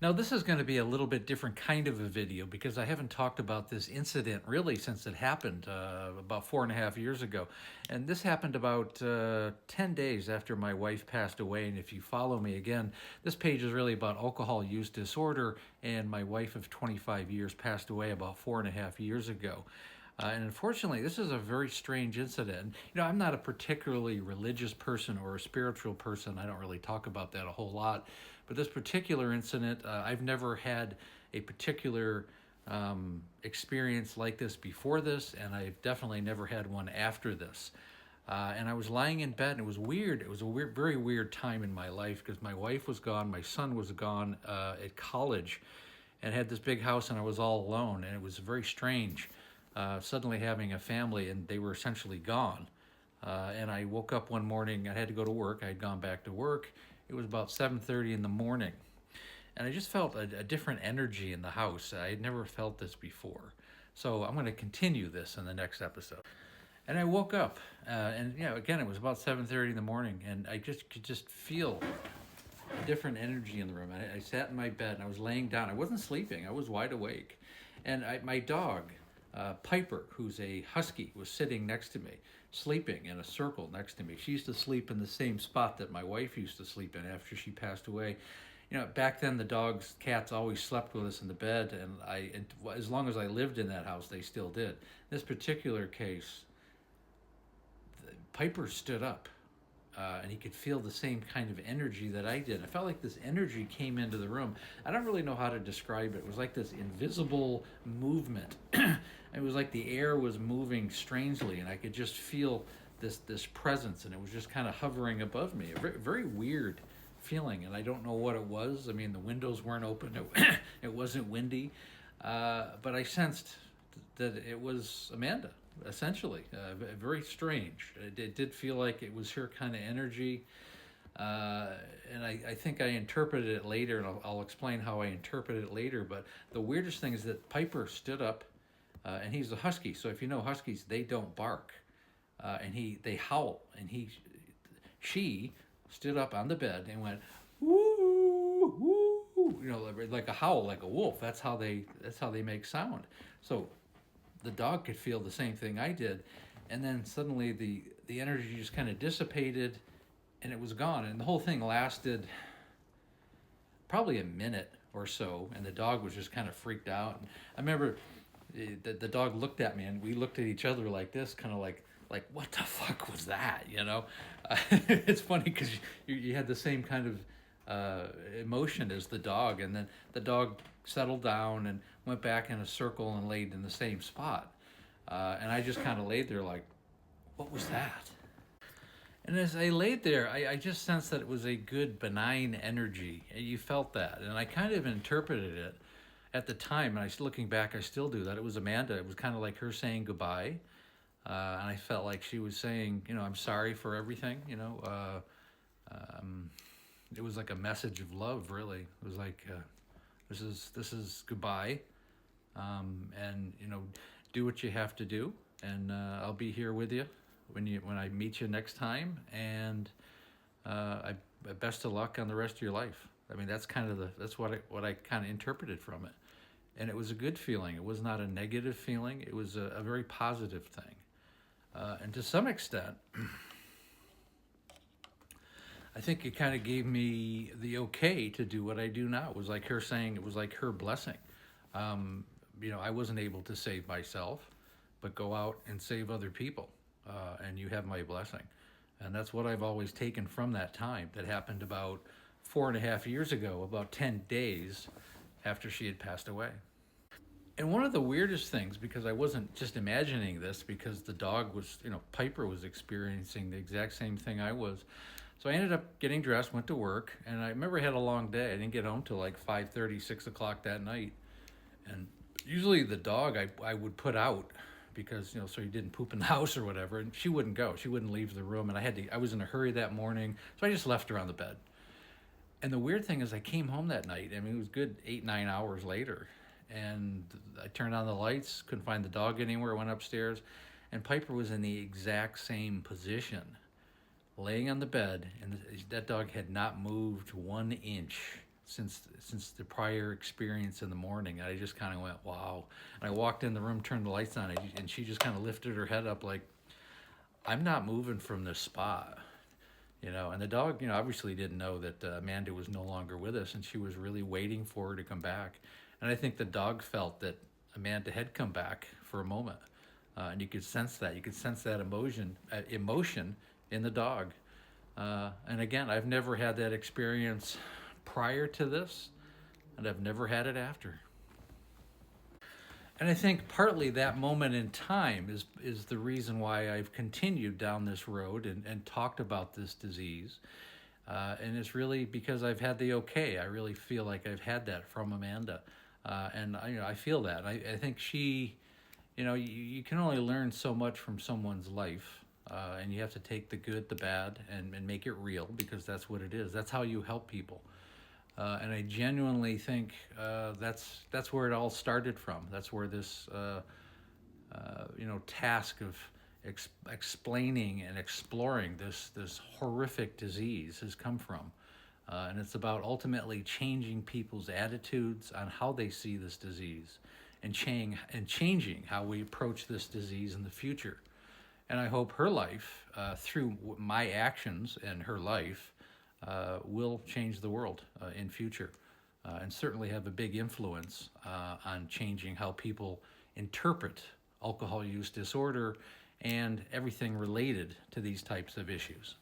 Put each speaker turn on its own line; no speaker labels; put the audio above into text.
Now, this is going to be a little bit different kind of a video because I haven't talked about this incident really since it happened about 4.5 years ago. And this happened about 10 days after my wife passed away. And if you follow me again, this page is really about alcohol use disorder. And my wife of 25 years passed away about 4.5 years ago. And unfortunately, this is a very strange incident. I'm not a particularly religious person or a spiritual person. I don't really talk about that a whole lot. But this particular incident, I've never had a particular experience like this before this, and I've definitely never had one after this. And I was lying in bed, and it was weird. It was a weird, very weird time in my life because my wife was gone, my son was gone at college, and had this big house, and I was all alone, and it was very strange. Suddenly having a family, and they were essentially gone. And I woke up one morning. I had to go to work. I had gone back to work. It was about 7:30 in the morning, and I just felt a different energy in the house. I had never felt this before. So I'm going to continue this in the next episode. And I woke up, and again, it was about 7:30 in the morning, and I just could just feel a different energy in the room. I sat in my bed and I was laying down. I wasn't sleeping. I was wide awake, and my dog, Piper, who's a husky, was sitting next to me, sleeping in a circle next to me. She used to sleep in the same spot that my wife used to sleep in after she passed away. Back then the cats always slept with us in the bed, and as long as I lived in that house, they still did. This particular case, Piper stood up, and he could feel the same kind of energy that I did. I felt like this energy came into the room. I don't really know how to describe it. It was like this invisible movement. It was like the air was moving strangely, and I could just feel this presence, and it was just kind of hovering above me. A very, very weird feeling, and I don't know what it was. I mean, the windows weren't open. It wasn't windy, but I sensed that it was Amanda. Essentially, very strange. It did feel like it was her kind of energy, and I think I interpreted it later, and I'll explain how I interpreted it later. But the weirdest thing is that Piper stood up, and he's a husky. So if you know huskies, they don't bark, and they howl, and she stood up on the bed and went woo woo, like a howl, like a wolf. That's how they make sound. So the dog could feel the same thing I did, and then suddenly the energy just kind of dissipated, and it was gone. And the whole thing lasted probably a minute or so, and the dog was just kind of freaked out. And I remember the dog looked at me, and we looked at each other like this, kind of like what the fuck was that? It's funny because you had the same kind of emotion as the dog, and then the dog settled down and went back in a circle and laid in the same spot, and I just kind of laid there like, what was that? And as I laid there, I just sensed that it was a good benign energy. You felt that, and I kind of interpreted it at the time, and looking back, I still do that. It was Amanda. It was kind of like her saying goodbye, and I felt like she was saying, I'm sorry for everything. It was like a message of love, really. It was like, this is goodbye, and do what you have to do, and I'll be here with you when I meet you next time, and best of luck on the rest of your life. I mean, that's what I kind of interpreted from it, and it was a good feeling. It was not a negative feeling. It was a very positive thing, and to some extent, I think it kind of gave me the okay to do what I do now. It was like her saying, it was like her blessing. I wasn't able to save myself, but go out and save other people, and you have my blessing. And that's what I've always taken from that time. That happened about 4.5 years ago, about 10 days after she had passed away. And one of the weirdest things, because I wasn't just imagining this, because the dog was, Piper was experiencing the exact same thing I was. So I ended up getting dressed, went to work, and I remember I had a long day. I didn't get home till like 5:30, 6 o'clock that night. And usually the dog I would put out because, so he didn't poop in the house or whatever, and she wouldn't go. She wouldn't leave the room, and I was in a hurry that morning, so I just left her on the bed. And the weird thing is I came home that night. I mean, it was good 8, 9 hours later, and I turned on the lights, couldn't find the dog anywhere, went upstairs, and Piper was in the exact same position, laying on the bed, and that dog had not moved 1 inch since the prior experience in the morning. And I just kind of went, wow. And I walked in the room, turned the lights on, and she just kind of lifted her head up like, I'm not moving from this spot. And the dog, obviously didn't know that Amanda was no longer with us, and she was really waiting for her to come back. And I think the dog felt that Amanda had come back for a moment, and you could sense that. You could sense that emotion in the dog. And again, I've never had that experience prior to this, and I've never had it after. And I think partly that moment in time is the reason why I've continued down this road and talked about this disease. And it's really because I've had the okay. I really feel like I've had that from Amanda. And I feel that. I think she, you can only learn so much from someone's life. And you have to take the good, the bad, and make it real, because that's what it is. That's how you help people. And I genuinely think that's where it all started from. That's where this task of explaining and exploring this horrific disease has come from. And it's about ultimately changing people's attitudes on how they see this disease, and changing how we approach this disease in the future. And I hope her life, through my actions and her life, will change the world in future, and certainly have a big influence on changing how people interpret alcohol use disorder and everything related to these types of issues.